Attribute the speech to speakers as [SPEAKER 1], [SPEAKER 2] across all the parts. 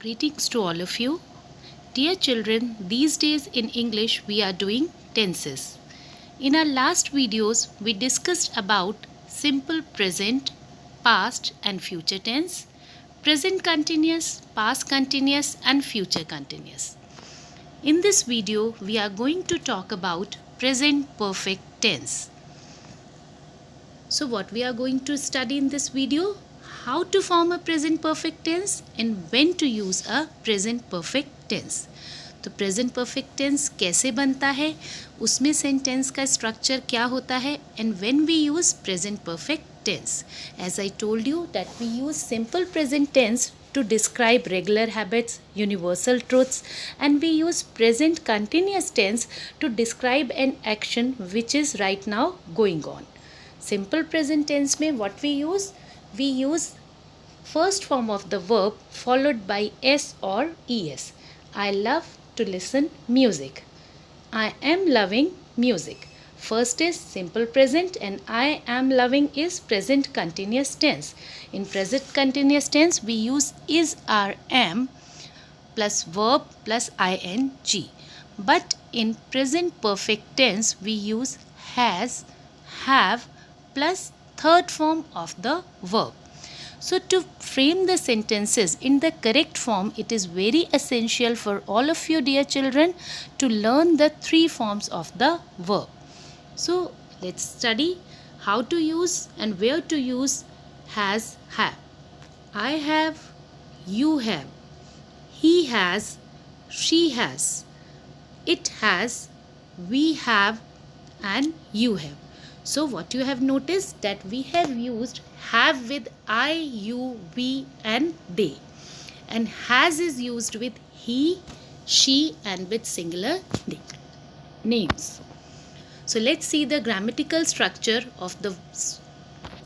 [SPEAKER 1] Greetings to all of you. Dear children, these days in English we are doing tenses. In our last videos, we discussed about simple present, past and future tense, present continuous, past continuous and future continuous. In this video, we are going to talk about present perfect tense. So what we are going to study in this video? How to form a present perfect tense and when to use a present perfect tense. तो present perfect tense कैसे बनता है, उसमें sentence का structure क्या होता है, and when we use present perfect tense. As I told you that we use simple present tense to describe regular habits, universal truths, and we use present continuous tense to describe an action which is right now going on. Simple present tense में what we use first form of the verb followed by s or es. I love to listen music. I am loving music. First is simple present and I am loving is present continuous tense. In present continuous tense we use is or am plus verb plus ing. But in present perfect tense we use has, have plus third form of the verb. So to frame the sentences in the correct form, it is very essential for all of you dear children to learn the three forms of the verb. So let's study how to use and where to use has, have. I have, you have, he has, she has, it has, we have and you have. So what you have noticed that we have used have with I, you, we and they, and has is used with he, she and with singular names. So let's see the grammatical structure of the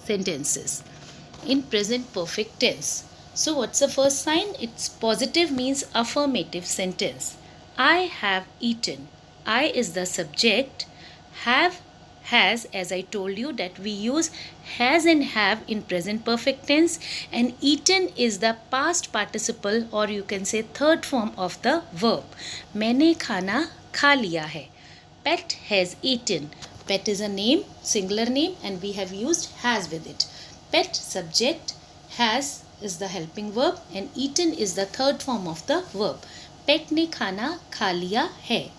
[SPEAKER 1] sentences in present perfect tense. So what's the first sign? It's positive, means affirmative sentence. I have eaten. I is the subject. Have, has, as I told you that we use has and have in present perfect tense, and eaten is the past participle or you can say third form of the verb. मैंने खाना खा लिया है. Pet has eaten. Pet is a name, singular name, and we have used has with it. Pet subject, has is the helping verb and eaten is the third form of the verb. Pet ने खाना खा लिया है.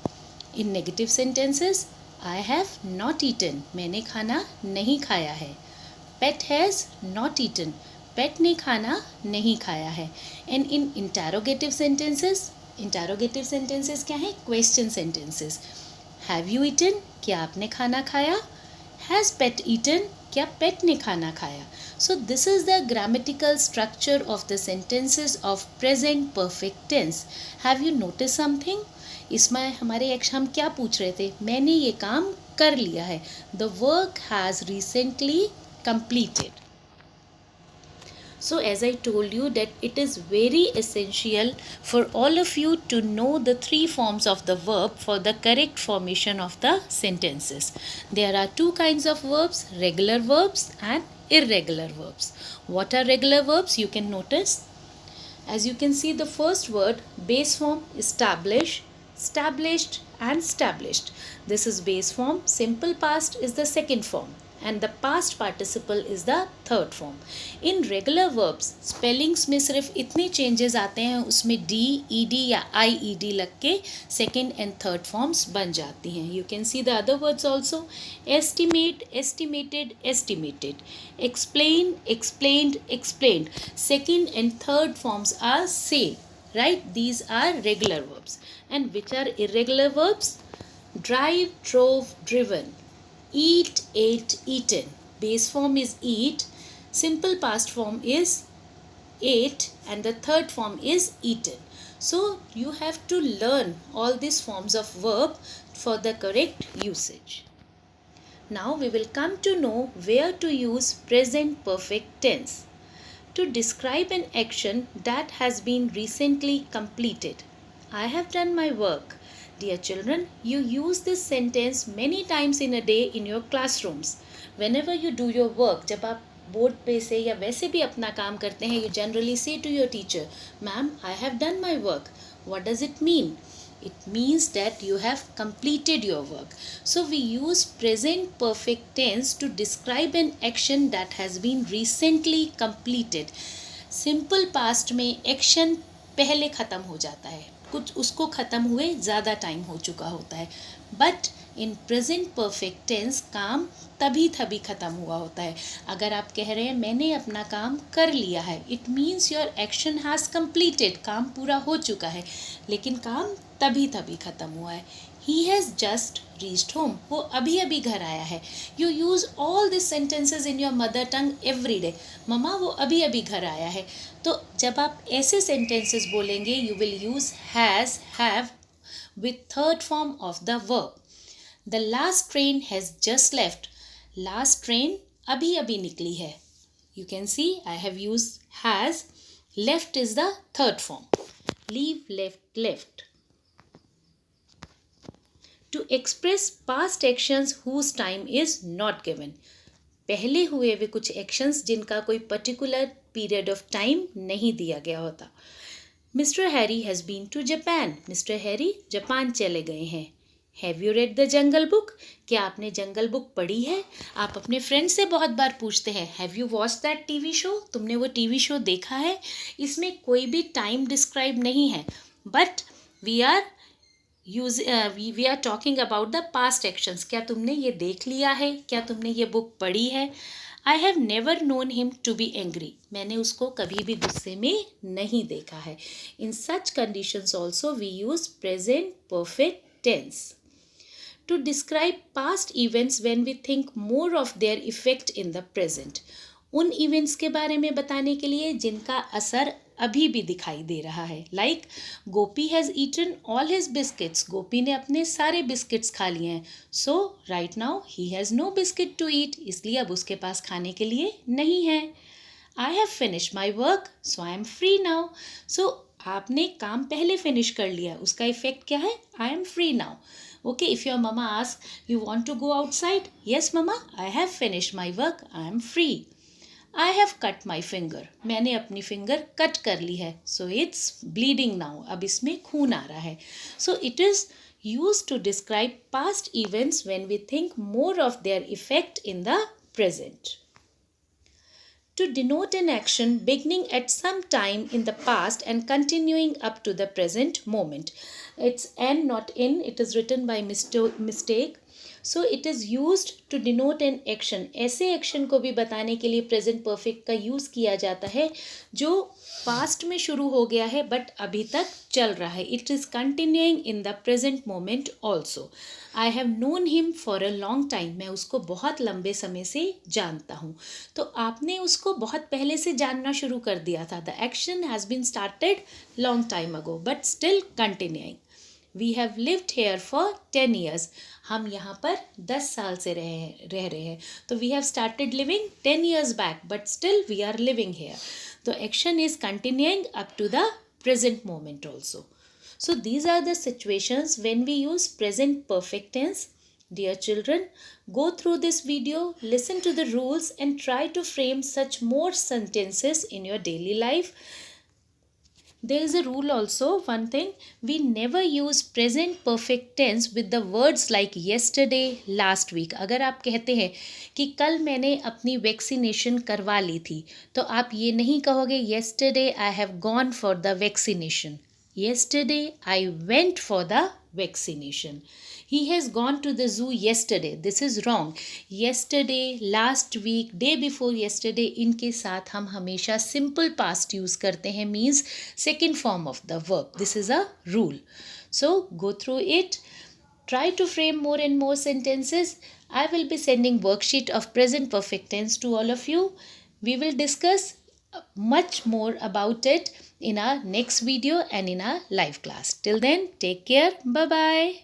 [SPEAKER 1] In negative sentences, I have not eaten. मैंने खाना नहीं खाया है. Pet has not eaten. Pet ने खाना नहीं खाया है. And in interrogative sentences क्या है? Question sentences. Have you eaten? क्या आपने खाना खाया? Has pet eaten? क्या पेट ने खाना खाया? So this is the grammatical structure of the sentences of present perfect tense. Have you noticed something? इसमें हमारे हम क्या पूछ रहे थे? मैंने ये काम कर लिया है. The work has recently completed. So as I told you that it is very essential for all of you to know the three forms of the verb for the correct formation of the sentences. There are two kinds of verbs, regular verbs and irregular verbs. What are regular verbs? You can notice. As you can see the first word, base form, establish, established and established. This is base form. Simple past is the second form and the past participle is the third form. In regular verbs spellings में सिर्फ इतने changes आते हैं, उसमें d, ed या ied लग के second and third forms बन जाती हैं. You can see the other words also. Estimate, estimated, estimated. Explain, explained, explained. Second and third forms are same. Right? These are regular verbs. And which are irregular verbs? Drive, drove, driven. Eat, ate, eaten. Base form is eat. Simple past form is ate and the third form is eaten. So you have to learn all these forms of verb for the correct usage. Now we will come to know where to use present perfect tense. To describe an action that has been recently completed. I have done my work. Dear children, you use this sentence many times in a day in your classrooms. Whenever you do your work, जब आप board पे से या वैसे भी अपना काम करते हैं, you generally say to your teacher, ma'am I have done my work. What does it mean? It means that you have completed your work. So we use present perfect tense to describe an action that has been recently completed. Simple past में action पहले ख़त्म हो जाता है, कुछ उसको ख़त्म हुए ज़्यादा टाइम हो चुका होता है. But in present perfect tense काम तभी ख़त्म हुआ होता है. अगर आप कह रहे हैं मैंने अपना काम कर लिया है, it means your action has completed, काम पूरा हो चुका है, लेकिन काम तभी ख़त्म हुआ है. He has just reached home, वो अभी अभी घर आया है. You use all this sentences in your mother tongue every day. Mama वो अभी अभी घर आया है. तो जब आप ऐसे सेंटेंसेस बोलेंगे, you will use has, have with third form of the verb. The last train has just left. Last train अभी अभी निकली है. You can see I have used has. Left is the third form. Leave, left, left. To express past actions whose time is not given. पहले हुए वे कुछ actions जिनका कोई particular period of time नहीं दिया गया होता. Mister Harry has been to Japan. Mister Harry Japan चले गए हैं. Have you read the Jungle Book? क्या आपने जंगल बुक पढ़ी है? आप अपने फ्रेंड से बहुत बार पूछते हैं, have you watch that TV show? तुमने वो टीवी शो देखा है? इसमें कोई भी टाइम डिस्क्राइब नहीं है, but we are talking about the past actions. क्या तुमने ये देख लिया है? क्या तुमने ये बुक पढ़ी है? I have never known him to be angry. मैंने उसको कभी भी गुस्से में नहीं देखा है. In such conditions also we use present perfect tense. To describe past events when we think more of their effect in the present. उन इवेंट्स के बारे में बताने के लिए जिनका असर अभी भी दिखाई दे रहा है. Like Gopi has eaten all his biscuits. Gopi ने अपने सारे बिस्किट्स खा लिए हैं. So right now he has no biscuit to eat. इसलिए अब उसके पास खाने के लिए नहीं है. I have finish my work so I am free now. So आपने काम पहले फिनिश कर लिया, उसका इफेक्ट क्या है? आई am free now. Okay, if your mama asks, you want to go outside? Yes, mama, I have finished my work. I am free. I have cut my finger. मैंने अपनी फिंगर कट कर ली है. So it's bleeding now. अब इसमें खून आ रहा है. So it is used to describe past events when we think more of their effect in the present. To denote an action beginning at some time in the past and continuing up to the present moment. It's and not in. It is written by mistake. So it is used to denote an action. ऐसे action को भी बताने के लिए present perfect का use किया जाता है जो past में शुरू हो गया है but अभी तक चल रहा है. It is continuing in the present moment also. I have known him for a long time. मैं उसको बहुत लंबे समय से जानता हूँ. तो आपने उसको बहुत पहले से जानना शुरू कर दिया था. The action has been started long time ago but still continuing. We have lived here for 10 years. हम यहाँ पर 10 साल से रह रहे हैं. तो we have started living 10 years back but still we are living here. The action is continuing up to the present moment also. So these are the situations when we use present perfect tense. Dear children, go through this video, listen to the rules and try to frame such more sentences in your daily life. There is a rule also, one thing, we never use present perfect tense with the words like yesterday, last week. अगर आप कहते हैं कि कल मैंने अपनी vaccination करवा ली थी, तो आप ये नहीं कहोगे yesterday I have gone for the vaccination. Yesterday I went for the vaccination. He has gone to the zoo yesterday. This is wrong. Yesterday, last week, day before yesterday, इनके साथ हम हमेशा simple past use करते हैं, means second form of the verb. This is a rule. So go through it. Try to frame more and more sentences. I will be sending worksheet of present perfect tense to all of you. We will discuss much more about it in our next video and in our live class. Till then, take care. Bye-bye.